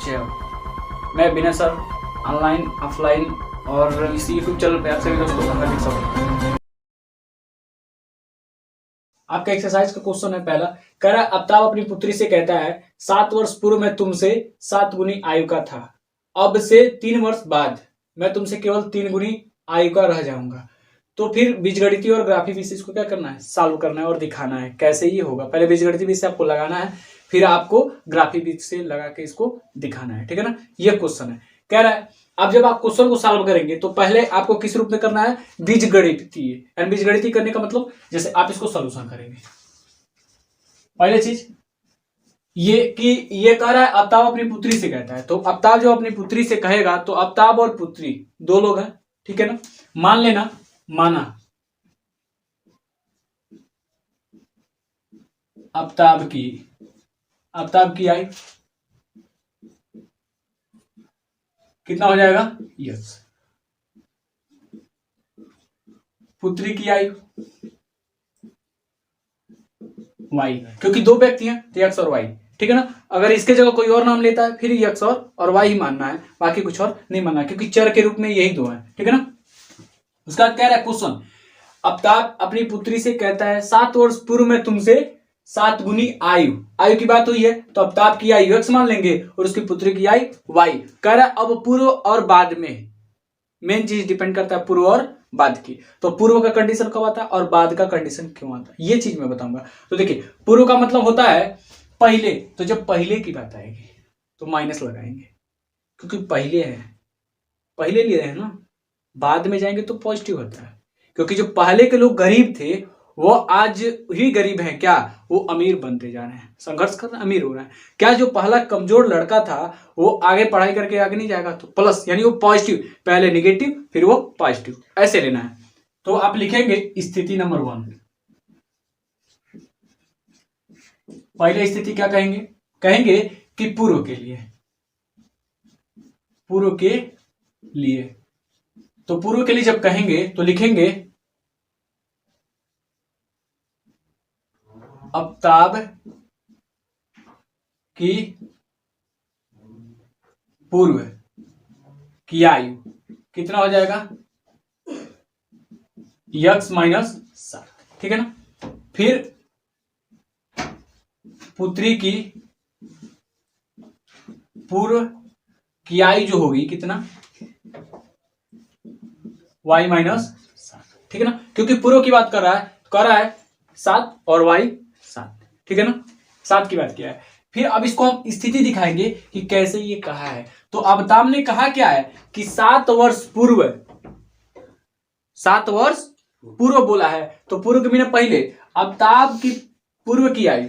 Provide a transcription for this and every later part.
जय हो। मैं विनय सर ऑनलाइन ऑफलाइन और इसी यूट्यूब चैनल पे आप सभी दोस्तों का हार्दिक स्वागत। आपका एक्सरसाइज का क्वेश्चन है पहला, कह रहा है अमिताभ अपनी पुत्री से कहता है 7 वर्ष पूर्व मैं तुमसे 7 गुनी आयु का था, अब से 3 वर्ष बाद मैं तुमसे केवल 3 गुनी आयु का रह जाऊंगा। तो फिर बीजगणितीय और ग्राफी विशेष को क्या करना है, सॉल्व करना है और दिखाना है कैसे ये होगा। पहले बीजगणितीय विषय आपको लगाना है, फिर आपको ग्राफी विशेष लगा के इसको दिखाना है, ठीक है ना। ये क्वेश्चन है, कह रहा है अब जब आप क्वेश्चन को सॉल्व करेंगे तो पहले आपको किस रूप में करना है, बीजगणितीय। एंड बीजगणितीय करने का मतलब जैसे आप इसको सॉल्यूशन करेंगे। पहले चीज ये कि ये कह रहा है अमिताभ अपनी पुत्री से कहता है, तो अमिताभ जो अपनी पुत्री से कहेगा तो अमिताभ और पुत्री दो लोग हैं, ठीक है ना। मान लेना, माना अमिताभ की आयु कितना हो जाएगा, यस। पुत्री की आयु वाई, क्योंकि दो व्यक्ति हैं तो एक्स और वाई, ठीक है ना। अगर इसके जगह कोई और नाम लेता है फिर एक्स और वाई ही मानना है, बाकी कुछ और नहीं मानना, क्योंकि चर के रूप में यही दो है, ठीक है ना। उसका कह रहा है क्वेश्चन, अमिताभ अपनी पुत्री से कहता है 7 वर्ष पूर्व में तुमसे 7 गुनी आयु की बात हुई है, तो अमिताभ की आयु एक्स मान लेंगे और उसकी पुत्री की आयु वाई। कह रहा है अब पूर्व और बाद में, मेन चीज डिपेंड करता है पूर्व और बाद की। तो पूर्व का कंडीशन कब आता है और बाद का कंडीशन क्यों आता है, ये चीज मैं बताऊंगा। तो देखिए पूर्व का मतलब होता है पहले, तो जब पहले की बात आएगी तो माइनस लगाएंगे, क्योंकि पहले है, पहले लिए हैं ना। बाद में जाएंगे तो पॉजिटिव होता है, क्योंकि जो पहले के लोग गरीब थे वो आज ही गरीब हैं, क्या वो अमीर बनते जा रहे हैं, संघर्ष कर रहे हैं, अमीर हो रहे हैं। क्या जो पहला कमजोर लड़का था वो आगे पढ़ाई करके आगे नहीं जाएगा, तो प्लस यानी वो पॉजिटिव, पहले निगेटिव फिर वो पॉजिटिव, ऐसे लेना है। तो आप लिखेंगे स्थिति नंबर 1। पहले स्थिति क्या कहेंगे, कहेंगे कि पूर्व के लिए, तो पूर्व के लिए जब कहेंगे तो लिखेंगे अमिताभ की पूर्व की आयु कितना हो जाएगा, यक्स माइनस 7, ठीक है ना। फिर पुत्री की पूर्व की आयु जो होगी कितना, y माइनस 7, ठीक है ना, क्योंकि पूर्व की बात कर रहा है 7 और y 7, ठीक है ना, 7 की बात किया है। फिर अब इसको हम स्थिति दिखाएंगे कि कैसे ये कहा है। तो अमिताभ ने कहा क्या है कि 7 वर्ष पूर्व बोला है, तो पूर्व के बिना पहले, अमिताभ की पूर्व की आयु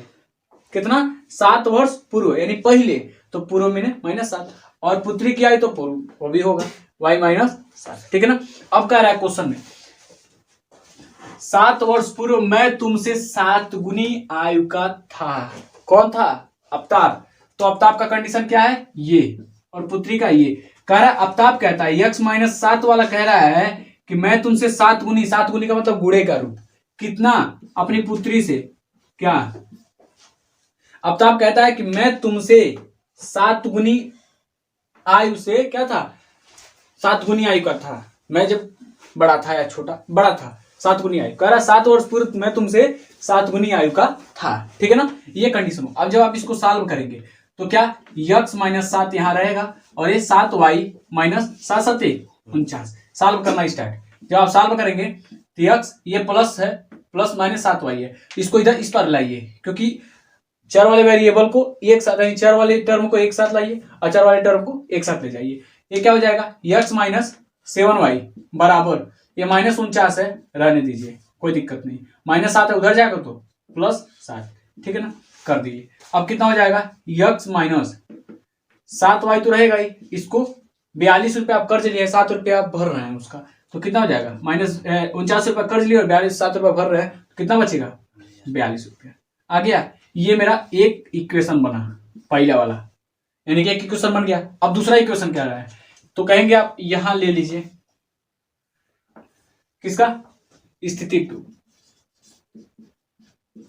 कितना, 7 वर्ष पूर्व यानी पहले, तो पूर्व में -7, और पुत्री की आयु तो पूर्व वो भी होगा y माइनस 7, ठीक है ना। अब कह रहा है क्वेश्चन में 7 वर्ष पूर्व मैं तुमसे 7 गुनी आयु का था, कौन था, अमिताभ। तो अमिताभ का कंडीशन क्या है, ये, और पुत्री का ये। कह रहा है अमिताभ कहता है x माइनस 7 वाला कह रहा है कि मैं तुमसे 7 गुनी का मतलब गुणे का रूप, कितना, अपनी पुत्री से, क्या अमिताभ कहता है कि मैं तुमसे 7 गुनी आयु से क्या था, 7 गुनी आयु का था, मैं जब बड़ा था या छोटा, बड़ा था, 7 गुनी आयु। कह रहा है 7 वर्ष पूर्व मैं तुमसे 7 गुनी आयु का था, ठीक है ना, ये कंडीशन हो। अब जब आप इसको सॉल्व करेंगे तो क्या, यक्स माइनस 7 यहां रहेगा और ये 7y माइनस 7 49, सॉल्व करना स्टार्ट। जब आप सॉल्व करेंगे तो यक्स ये प्लस है, प्लस माइनस 7y है, इसको इधर इस पर लाइए, क्योंकि चर वाले वेरिएबल को एक साथ, चर वाले टर्म को एक साथ लाइए और चर वाले टर्म को एक साथ ले जाइए। ये क्या हो जाएगा, यक्स माइनस 7y बराबर, ये -49 है, रहने दीजिए कोई दिक्कत नहीं, -7 है उधर जाएगा तो +7, ठीक है ना, कर दीजिए। अब कितना हो जाएगा, यक्स माइनस 7y तो रहेगा ही, इसको 42 रुपये आप कर्ज लिए, 7 रुपये आप भर रहे हैं उसका, तो कितना हो जाएगा, -49 रुपये कर्ज लिए और 7 रुपये भर रहे हैं, तो कितना बचेगा, 42 रुपये आ गया। ये मेरा एक इक्वेशन बना, पहला वाला, यानी कि एक इक्वेशन बन गया। अब दूसरा इक्वेशन क्या रहा है, तो कहेंगे आप यहां ले लीजिए, किसका, स्थिति 2,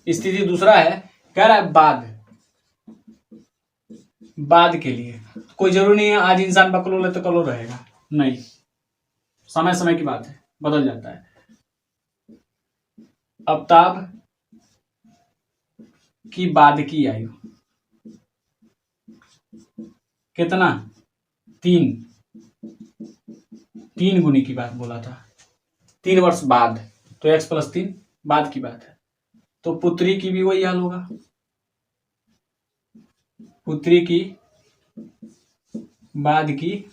स्थिति दूसरा है, कह रहा है बाद बाद के लिए कोई जरूरी नहीं है आज इंसान बकलोल है तो कलोल रहेगा, नहीं, समय समय की बात है, बदल जाता है। आफ्ताब की बाद की आयु कितना, 3 गुनी की बात बोला था, 3 वर्ष बाद, तो x+3 बाद की बात है। तो पुत्री की भी वही हाल होगा, पुत्री की बाद की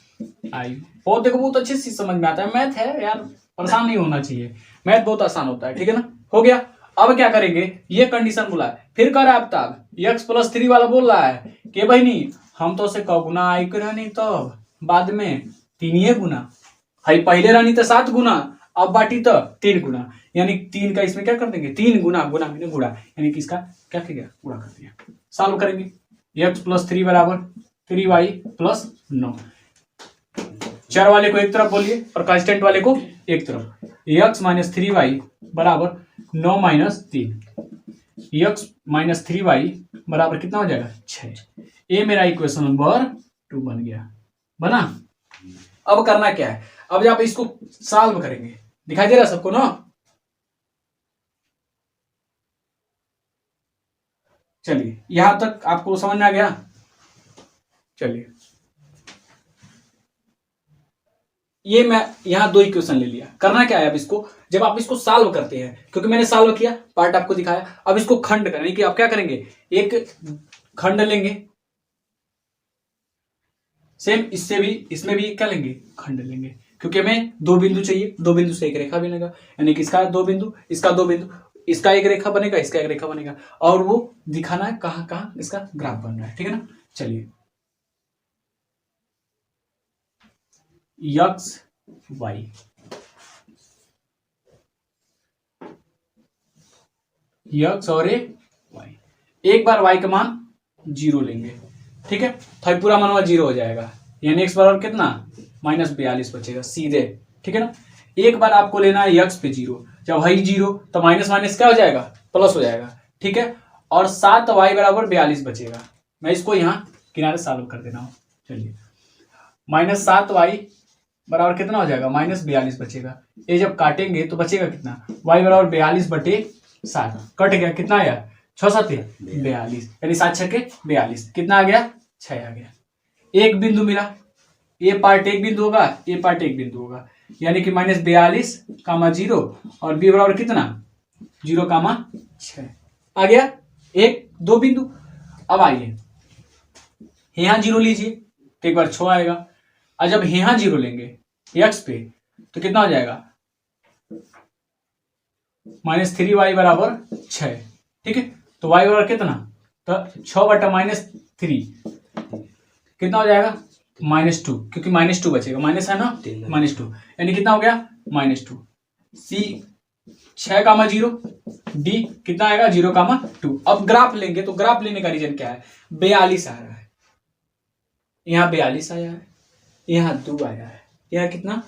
आयु। बहुत देखो बहुत अच्छे से समझ में आता है, मैथ है यार, परेशान नहीं होना चाहिए, मैथ बहुत आसान होता है, ठीक है ना। हो गया। अब क्या करेंगे, ये कंडीशन बोला है, फिर कर आफ्ताब x+3 वाला बोल रहा है कि बहनी हम तो से क गुना आयु के रहनी, तो बाद में 3 गुना, भाई पहले रहनी तो 7 गुना, अब बाटी तो 3 गुना, यानी 3 का इसमें क्या कर देंगे, 3 गुना, गुना मैंने गुड़ा, यानी कि इसका क्या किया, गुणा कर दिया। सॉल्व करेंगे, x+3 बराबर 3y+9, चर वाले को एक तरफ बोलिए और कांस्टेंट वाले को एक तरफ। x-3y बराबर 9-3, x-3y बराबर कितना हो जाएगा, 6। ये मेरा इक्वेशन नंबर 2 बन गया, बना। अब करना क्या है, अब आप इसको सॉल्व करेंगे, दिखाई दे रहा है सबको ना। चलिए यहां तक आपको समझ में आ गया। चलिए ये मैं यहां 2 इक्वेशन ले लिया, करना क्या है अब इसको, जब आप इसको सॉल्व करते हैं, क्योंकि मैंने सॉल्व किया पार्ट आपको दिखाया, अब इसको खंड करें कि आप क्या करेंगे, एक खंड लेंगे, सेम इससे भी, इसमें भी क्या लेंगे, खंड लेंगे, क्योंकि हमें 2 बिंदु चाहिए, 2 बिंदु से एक रेखा बनेगा, यानी कि इसका 2 बिंदु, इसका 2 बिंदु, इसका एक रेखा बनेगा, इसका एक रेखा बनेगा, और वो दिखाना है कहां कहां इसका ग्राफ बन रहा है, ठीक है ना। चलिए x y, x और y, एक बार y का मान 0 लेंगे, ठीक है, तो पूरा मान 0 हो जाएगा, यानी x बराबर कितना, -42 बचेगा सीधे, ठीक है ना। एक बार आपको लेना है x पे 0, जब है 0 तो माइनस माइनस क्या हो जाएगा, प्लस हो जाएगा, ठीक है, और 7y बराबर 42 बचेगा। मैं इसको यहाँ किनारे सॉल्व कर देना हूँ, चलिए, -7y बराबर कितना हो जाएगा, -42 बचेगा। ये जब काटेंगे तो बचेगा कितना, y बराबर 42/7, कट गया, कितना आया, 6×7 42, यानी 7×6 42, कितना आ गया, 6 आ गया। एक बिंदु मिला, ये पार्ट एक बिंदु होगा, ये पार्ट एक बिंदु होगा, यानी कि -42, 0 और b बराबर कितना, 0, 6 आ गया, 1-2 बिंदु। अब आइए यहाँ 0 लीजिए तो एक बार 6 आएगा, और जब यहाँ 0 लेंगे x पे तो कितना हो जाएगा, -3y बराबर 6, ठीक है, तो y बराबर कितना, तो 6/-3 कितना हो जाएगा, -2, क्योंकि -2 बचेगा, माइनस है ना, -2, यानी कितना हो गया, -2। c 6, 0, d कितना आएगा, 0, 2। अब ग्राफ लेंगे तो ग्राफ लेने का रीजन क्या है, 42 आ रहा है, यहाँ 42 आया है, यहाँ 2 आया है, यहाँ कितना,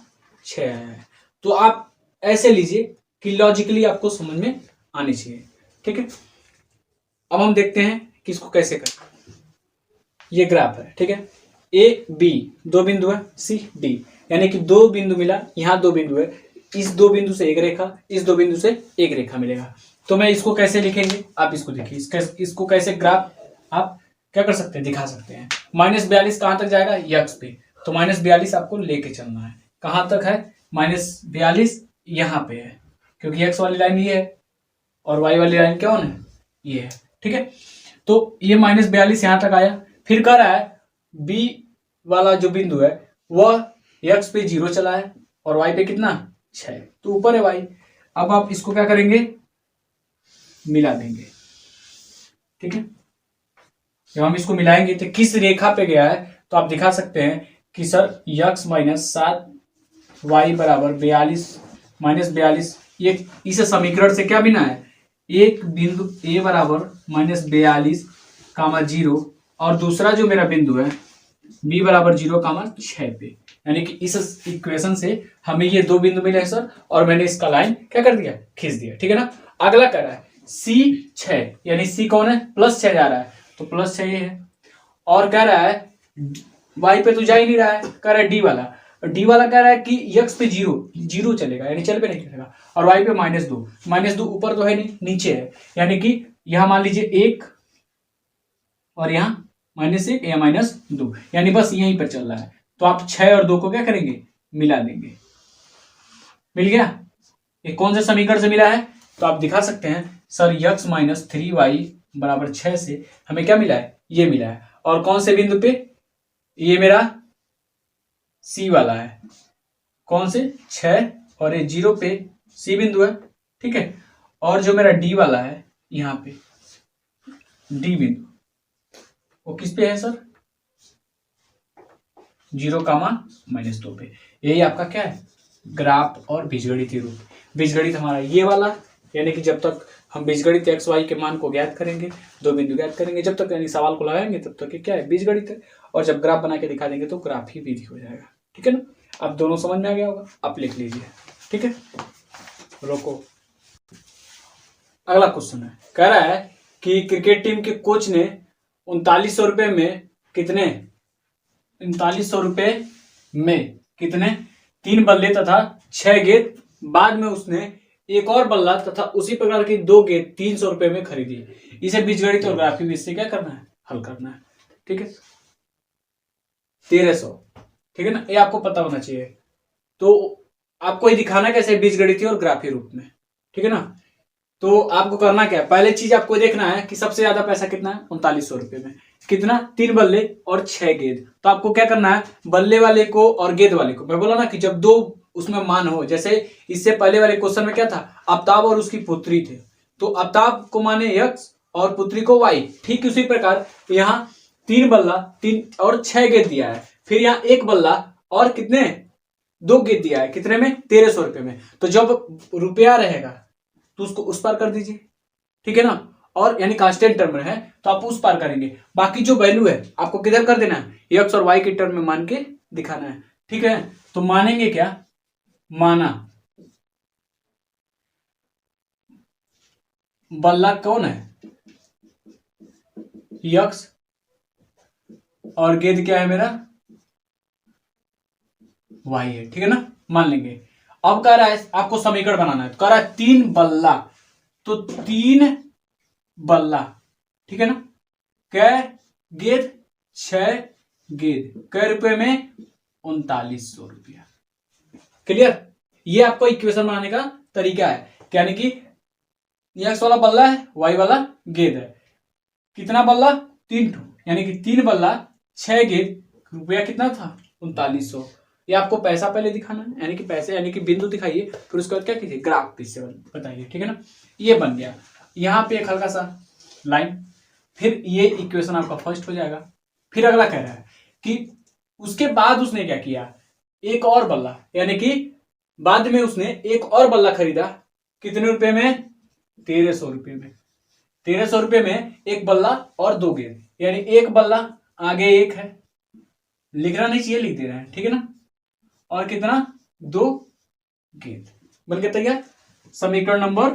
6 आया है। तो आप ऐसे लीजिए कि लॉजिकली आपको समझ में आनी चाहिए, ठीक है। अब हम देखते हैं कि इसको कैसे करें। ये ग्राफ है, ठीक है, ए बी 2 बिंदु है, सी डी, यानी कि 2 बिंदु मिला, यहाँ 2 बिंदु है, इस 2 बिंदु से एक रेखा, इस 2 बिंदु से एक रेखा मिलेगा। तो मैं इसको कैसे लिखेंगे, आप इसको देखिए, इसको कैसे ग्राफ आप क्या कर सकते हैं, दिखा सकते हैं। -42 कहां तक जाएगा, यक्स पे, तो -42 आपको लेके चलना है, कहां तक है, -42 यहाँ पे है, क्योंकि एक्स वाली लाइन ये है और वाई वाली लाइन क्या है, ये है, ठीक है। तो ये -42 यहाँ तक आया, फिर कह रहा है बी वाला जो बिंदु है वह एक्स पे 0 चला है और वाई पे कितना, 6, तो ऊपर है वाई। अब आप इसको क्या करेंगे, मिला देंगे, ठीक है। जब हम इसको मिलाएंगे तो किस रेखा पे गया है, तो आप दिखा सकते हैं कि सर x-7y बराबर 42 ये इस समीकरण से क्या बिना है, एक बिंदु a बराबर -42, 0 और दूसरा जो मेरा बिंदु है b बराबर 0, 6 पे, यानी कि इस इक्वेशन से हमें ये 2 बिंदु मिले हैं सर, और मैंने इसका लाइन क्या कर दिया, खींच दिया, ठीक है ना। अगला कर रहा है c 6, यानी c कौन है, +6 जा रहा है, तो +6 ये है, और कह रहा है y पे तो जा ही नहीं रहा है, कह रहा है डी वाला कह रहा है कि x पे जीरो चलेगा, यानी चल पे नहीं चलेगा, और y पे -2 ऊपर तो है नहीं, नीचे है, यानी कि यहां मान लीजिए 1 और यहां -1 या -2, यानी बस यहीं पर चल रहा है। तो आप 6 और 2 को क्या करेंगे, मिला देंगे। मिल गया। ये कौन से समीकरण से मिला है, तो आप दिखा सकते हैं सर x - 3y = 6 से हमें क्या मिला है, ये मिला है। और कौन से बिंदु पे, ये मेरा C वाला है, कौन से 6 और ये 0 पे C बिंदु है, ठीक है। और जो मेरा D वाला है यहां पे D बिंदु, वो किस पे है सर, 0, -2 पे। यही आपका क्या है, ग्राफ और बीजगणितीय रूप। बीजगणित हमारा ये वाला, यानी कि जब तक हम बीजगणित x y के मान को ज्ञात करेंगे, दो बिंदु ज्ञात करेंगे, जब तक यानी सवाल को लगाएंगे तब तक ये क्या है, बीजगणित है। और जब ग्राफ बना के दिखा देंगे तो ग्राफ ही विधि हो जाएगा, ठीक है ना। अब दोनों समझ में आ गया होगा, आप लिख लीजिए, ठीक है। रोको, अगला क्वेश्चन है, कह रहा है कि क्रिकेट टीम के कोच ने 3900 रुपए में कितने 3900 रुपए में कितने 3 बल्ले तथा 6 गेंद, बाद में उसने एक और बल्ला तथा उसी प्रकार की 2 गेंद 300 रुपए में खरीदी। इसे बीजगणित और ग्राफिक विधि से क्या करना है, हल करना है, ठीक है। 1300, ठीक है ना, ये आपको पता होना चाहिए। तो आपको ये दिखाना कैसे, बीजगणितीय और ग्राफीय रूप में, ठीक है ना। तो आपको करना क्या है, पहले चीज आपको देखना है कि सबसे ज्यादा पैसा कितना है, 3900 रुपए में कितना, 3 बल्ले और 6 गेंद। तो आपको क्या करना है, बल्ले वाले को और गेंद वाले को, मैं बोला ना कि जब दो उसमें मान हो, जैसे इससे पहले वाले क्वेश्चन में क्या था, आफ्ताब और उसकी पुत्री थे, तो आफ्ताब को माने x और पुत्री को y, ठीक उसी प्रकार यहाँ 3 बल्ला 3 और 6 गेंद दिया है, फिर यहाँ 1 बल्ला और कितने 2 गेंद दिया है, कितने में, 1300 रुपए में। तो जब रुपया रहेगा तो उसको उस पार कर दीजिए, ठीक है ना। और यानी कांस्टेंट टर्म में है तो आप उस पार करेंगे, बाकी जो वैल्यू है आपको किधर कर देना है, x और y के टर्म में मान के दिखाना है, ठीक है। तो मानेंगे क्या, माना बल्ला कौन है, x और गेंद क्या है मेरा, y है, ठीक है ना, मान लेंगे। अब कह रहा है आपको समीकरण बनाना है, तो कह रहा है 3 बल्ला, तो 3 बल्ला, ठीक है ना, कै गेंद 6 गेंद, कै रुपए में, 3900 रुपया। क्लियर। ये आपको इक्वेशन बनाने का तरीका है, यानी कि x वाला बल्ला है, y वाला गेंद है, कितना बल्ला, 3 ठो, यानी कि 3 बल्ला 6 गेंद, रुपया कितना था, 3900। ये आपको पैसा पहले दिखाना है, यानी कि पैसे यानी कि बिंदु दिखाइए, फिर उसके बाद क्या कीजिए, ग्राफ से बताइए, ठीक है ना। ये बन गया, यहाँ पे एक हल्का सा लाइन, फिर ये इक्वेशन आपका फर्स्ट हो जाएगा। फिर अगला कह रहा है कि उसके बाद उसने क्या किया, एक और बल्ला, यानी कि बाद में उसने एक और बल्ला खरीदा, कितने रुपए में, 1300 रुपए में। 1300 रुपए में एक बल्ला और 2 गेंद, यानी एक बल्ला आगे एक है, लिखना नहीं चाहिए, लिख दे रहे हैं, ठीक है ना, और कितना 2 गेंद, बन के तैयार। समीकरण नंबर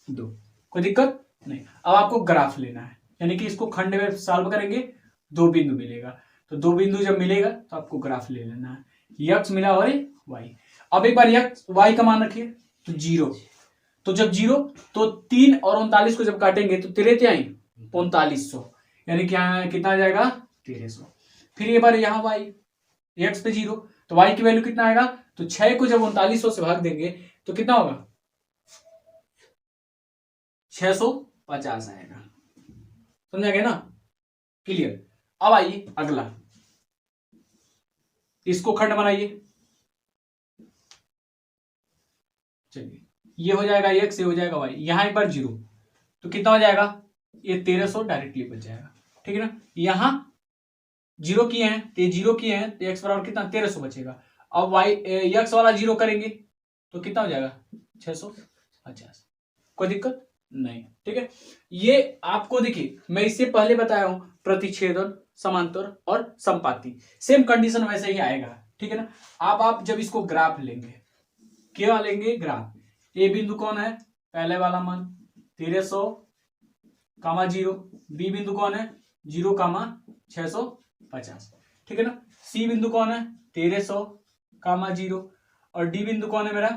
2, कोई दिक्कत नहीं। अब आपको ग्राफ लेना है, यानी कि इसको खंड में सॉल्व करेंगे, 2 बिंदु मिलेगा, तो 2 बिंदु जब मिलेगा तो आपको ग्राफ ले लेना है, x मिला और y। अब एक बार x y का मान रखिए, तो 0, तो जब 0 तो 3 और 39 को जब काटेंगे तो 13 आई 3900, यानी कि यहाँ कितना आ जाएगा, 1300। फिर ये बार यहाँ y, x पे 0, तो y की वैल्यू कितना आएगा, तो 6 को जब 3900 से भाग देंगे तो कितना होगा, 650 आएगा। समझा गया ना, क्लियर। अब आइए अगला, इसको खंड बनाइए, चलिए ये हो जाएगा x, ये हो जाएगा y, यहां एक बार 0, तो कितना हो जाएगा, ये 1300 डायरेक्टली बच जाएगा, ठीक है ना। यहां 0 किए हैं तो ये 0 किए हैं, तो x बराबर कितना, 1300 बचेगा। अब y x वाला 0 करेंगे तो कितना हो जाएगा, 650, कोई दिक्कत नहीं, ठीक है। ये आपको देखिए मैं इससे पहले बताया हूं, प्रतिच्छेदन, समांतर और संपाती, सेम कंडीशन वैसे ही आएगा, ठीक है ना। आप जब इसको ग्राफ लेंगे, क्या लेंगे, ग्राफ, ए बिंदु कौन है, पहले वाला मान 1300, 0, बी बिंदु कौन है 0,650, ठीक है ना। सी बिंदु कौन है 1300, और डी बिंदु कौन है मेरा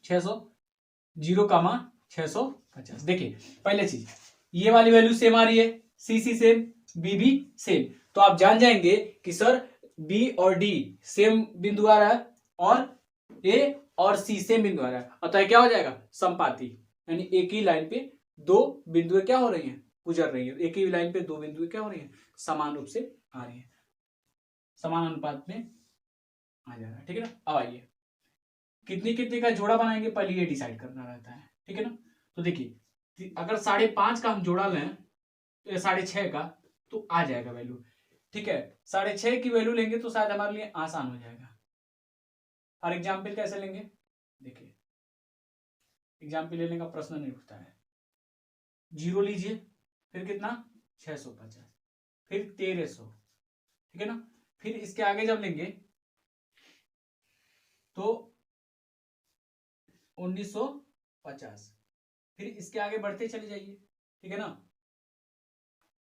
0,650। देखिए पहले चीज ये वाली वैल्यू सेम आ रही है, सी सेम, बी भी सेम, तो आप जान जाएंगे कि सर बी और डी सेम बिंदु आ रहा है और ए और सी सेम बिंदु आ रहा है, अतः क्या हो जाएगा संपाती, यानी एक ही लाइन पे दो बिंदुएं क्या हो रही हैं गुजर रही है, एक ही लाइन पे दो बिंदुएं क्या हो रही हैं समान रूप से आ रही है, समान अनुपात में आ जा रहा है, ठीक है ना। अब आइए कितनी कितनी का जोड़ा बनाएंगे पहले ये डिसाइड करना रहता है, ठीक है ना। तो देखिए अगर 5.5 का हम जोड़ा लें तो 6.5 का तो आ जाएगा वैल्यू, ठीक है। 6.5 की वैल्यू लेंगे तो शायद हमारे लिए आसान हो जाएगा। और एग्जाम्पल कैसे लेंगे, देखिए एग्जाम्पल लेने का प्रश्न नहीं उठता है। 0 लीजिए, फिर कितना 650, फिर 1300, ठीक है ना। फिर इसके आगे जब लेंगे तो 1950, फिर इसके आगे बढ़ते चले जाइए, ठीक है ना।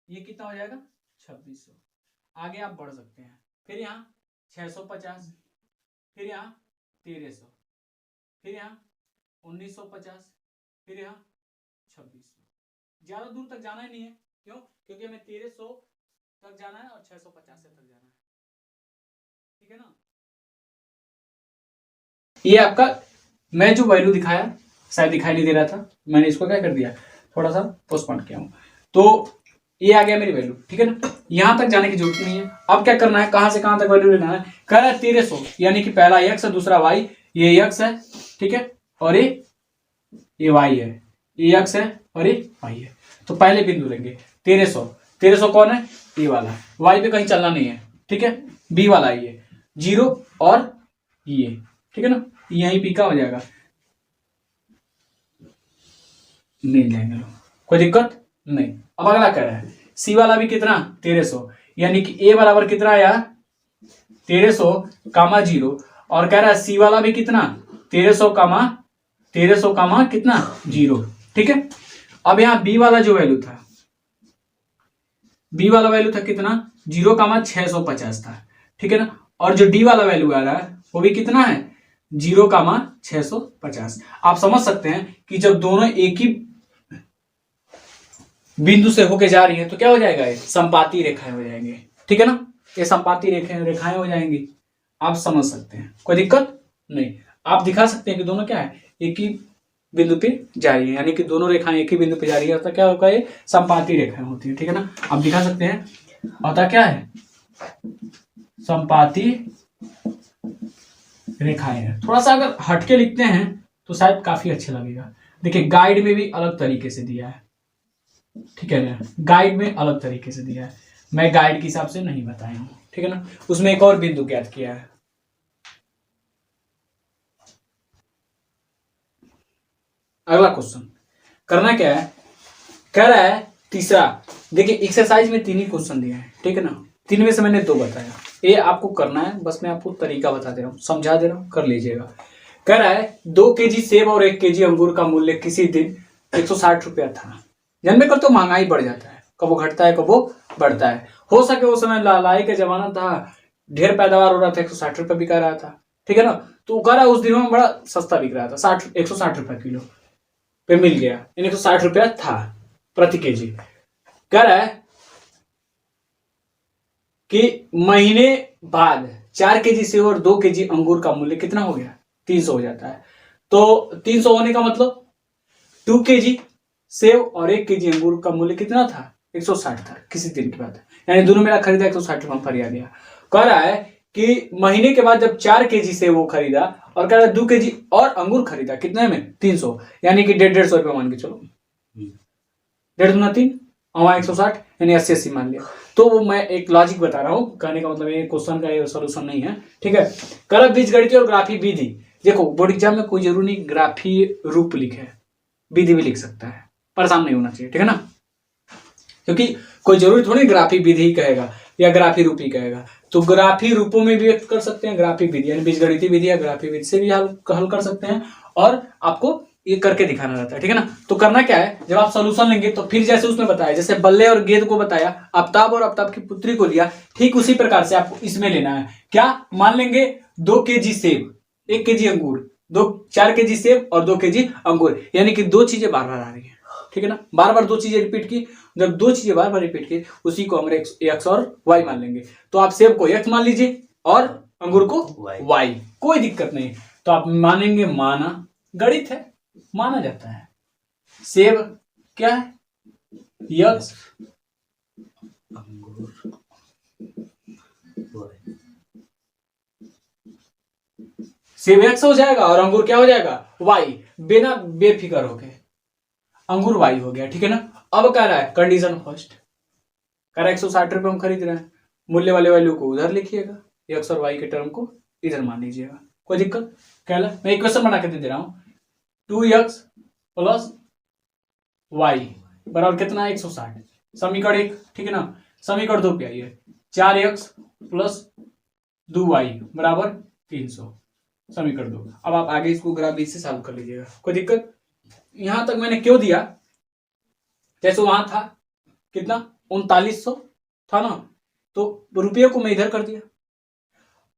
ये कितना हो जाएगा 2600, आगे आप बढ़ सकते हैं, फिर यहाँ 650, फिर यहाँ 1300, फिर यहाँ 1950, फिर यहाँ 2600। ज्यादा दूर तक जाना ही नहीं है, क्यों, क्योंकि हमें 1300 तक जाना है और 650 तक जाना है, ठीक है ना। ये आपका मैं जो वैल्यू दिखाया शायद दिखाई नहीं दे रहा था, मैंने इसको क्या कर दिया थोड़ा सा पोस्टपोन किया हूं, तो ये आ गया मेरी वैल्यू, ठीक है ना। यहां तक जाने की जरूरत नहीं है। अब क्या करना है, कहां से कहां तक वैल्यू लेना है, कह रहा है 1300, यानी कि पहला x है दूसरा y, ये x है, ठीक है, और ये y है, ये x है और ये y है। तो पहले बिंदु लेंगे 1300 कौन है ये वाला, y पे कहीं चलना नहीं है, ठीक है, b वाला ये 0 और ये, ठीक है ना, यहीं पी का हो जाएगा, मिल जाएंगे लोग, कोई दिक्कत नहीं। अब अगला कह रहा है सी वाला भी कितना 1300, यानी कि ए बराबर कितना आया 1300 कामा 0, और कह रहा है सी वाला भी कितना 1300 कामा कितना 0, ठीक है। अब यहाँ बी वाला जो वैल्यू था, बी वाला वैल्यू था कितना 0,650 था, ठीक है ना, और जो डी वाला वैल्यू आ रहा है वो भी कितना है 0,650। आप समझ सकते हैं कि जब दोनों एक ही बिंदु से होके जा रही है तो क्या हो जाएगा, ये संपाती रेखाएं हो जाएंगे, ठीक है ना, ये संपाती रेखाएं हो जाएंगी, आप समझ सकते हैं, कोई दिक्कत नहीं। आप दिखा सकते हैं कि दोनों क्या है एक ही बिंदु पे जा रही है, यानी कि दोनों रेखाएं एक ही बिंदु पे जा रही है, तो क्या होगा ये संपाती रेखाएं होती है, ठीक है ना। आप दिखा सकते हैं होता क्या है संपाती रेखाएं है। थोड़ा सा अगर हटके लिखते हैं तो शायद काफी अच्छा लगेगा। देखिए गाइड में भी अलग तरीके से दिया है, ठीक है ना, गाइड में अलग तरीके से दिया है, मैं गाइड के हिसाब से नहीं बताया हूं, ठीक है ना। उसमें एक और बिंदु ज्ञात किया है। अगला क्वेश्चन करना क्या है, कह रहा है तीसरा, देखिए एक्सरसाइज में 3 ही क्वेश्चन दिए हैं, ठीक है ना, 3 में से मैंने 2 बताया, ये आपको करना है, बस मैं आपको तरीका बता दे रहा हूँ, समझा दे रहा हूँ, कर लीजिएगा। कह रहा है 2 kg सेब और 1 kg अंगूर का मूल्य किसी दिन 160 रुपया था। जन्मे कर तो महंगाई बढ़ जाता है, कब वो घटता है कब वो बढ़ता है, हो सके उस समय लालाई का जमाना था, ढेर पैदावार हो रहा था, 160 रुपया बिका रहा था, ठीक है ना। तो कह रहा है उस दिनों में बड़ा सस्ता बिक रहा था, 160 रुपया किलो पे मिल गया, 160 रुपया था प्रति केजी। कह रहा है कि महीने बाद 4 kg सेब और 2 kg अंगूर का मूल्य कितना हो गया 300 हो जाता है। तो 300 होने का मतलब 2 kg सेब और 1 kg अंगूर का मूल्य कितना था 160 था, किसी दिन की बात है, यानी दोनों मेरा खरीदा 160 रुपया पर आ गया। कह रहा है कि महीने के बाद जब 4 kg सेब वो खरीदा और कह रहा है 2 kg और अंगूर खरीदा कितने में 300, यानी कि 150 रुपया मान के चलो, 1.5 दूना 3 और 160 यानी 80 मान लिया। तो वो मैं एक लॉजिक बता रहा हूँ, कहने का मतलब ये क्वेश्चन का ये सॉल्यूशन नहीं है, ठीक है। कर बीजगणितीय और ग्राफी विधि, देखो बोर्ड एग्जाम में कोई जरूरी नहीं ग्राफी रूप लिखे, विधि भी लिख सकता है, परेशान नहीं होना चाहिए, ठीक है ना, क्योंकि कोई जरूरी थोड़ी ग्राफी विधि कहेगा या ग्राफी रूप ही कहेगा, तो ग्राफी रूपों में भी व्यक्त कर सकते हैं, ग्राफी विधि यानी बीजगणितीय विधि या ग्राफी विधि से भी हल कर सकते हैं, और आपको ये करके दिखाना रहता है, ठीक है ना। तो करना क्या है, जब आप सोल्यूशन लेंगे तो फिर जैसे उसमें बताया, जैसे बल्ले और गेंद को बताया, आफ्ताब और आफ्ताब की पुत्री को लिया, ठीक उसी प्रकार से आपको इसमें लेना है। क्या मान लेंगे, 2 kg सेब, 1 kg अंगूर, 4 kg सेब और 2 kg अंगूर, यानी कि 2 चीजें बार बार आ रही है, ठीक है ना। बार बार 2 चीजें रिपीट की, जब 2 चीजें बार बार रिपीट की उसी को हम एक्स और वाई मान लेंगे। तो आप सेब को एक्स मान लीजिए और अंगूर को वाई, कोई दिक्कत नहीं। तो आप मानेंगे, माना, गणित है, माना जाता है। सेब क्या है, यक्स, सेब एक्स हो जाएगा और अंगूर क्या हो जाएगा, वाई। बिना बेफिक्र हो गए, अंगूर वाई हो गया, ठीक है ना। अब कह रहा है कंडीशन फर्स्ट, कह रहा है 160 रुपए हम खरीद रहे हैं, मूल्य वाले वैल्यू को उधर लिखिएगा, एक्स और वाई के टर्म को इधर मान लीजिएगा, कोई दिक्कत। कह ला मैं इक्वेशन बना के दे रहा हूं, 2x प्लस वाई बराबर कितना, 160, समीकरण 1, ठीक है ना। समीकरण 2 पे आइए, 4x प्लस 2y बराबर 300, समीकरण 2। अब आप आगे इसको ग्राफ से सॉल्व कर लीजिएगा, कोई दिक्कत। यहां तक मैंने क्यों दिया, जैसे वहां था कितना, 3900 था ना, तो रुपये को मैं इधर कर दिया,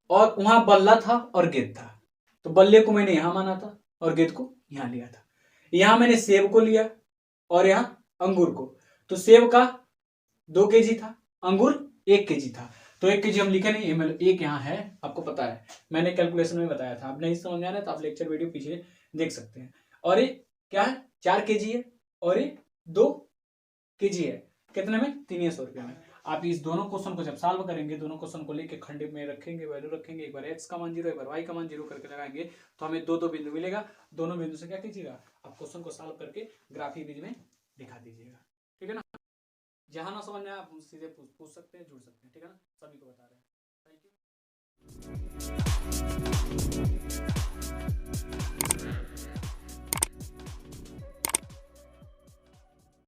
और वहां बल्ला था और गेंद था, तो बल्ले को मैंने यहां माना था और गेंद को यहां लिया था। यहां मैंने सेब को लिया और यहां अंगूर को, तो सेब का 2 kg था, अंगूर 1 kg था, तो 1 kg हम लिखे नहीं, एक यहाँ है, आपको पता है, मैंने कैलकुलेशन में बताया था। आप नहीं समझ में आ रहा है तो आप लेक्चर वीडियो पीछे देख सकते हैं। और ये क्या है, 4 kg है और ये 2 kg है, कितने में, 300 रुपये में। आप इस दोनों क्वेश्चन को जब सॉल्व करेंगे, दोनों क्वेश्चन को लेके खंड में रखेंगे, वैल्यू रखेंगे, एक बार x का मान 0, एक बार y का मान 0 करके लगाएंगे, तो हमें दो बिंदु मिलेगा। दोनों बिंदु से क्या कीजिएगा, आप क्वेश्चन को सॉल्व करके ग्राफिक इमेज में दिखा दीजिएगा, ठीक है ना। जहां ना समझ में आप सीधे पूछ सकते हैं, जुड़ सकते हैं, ठीक है ना। सभी को बता रहे हैं, थैंक यू।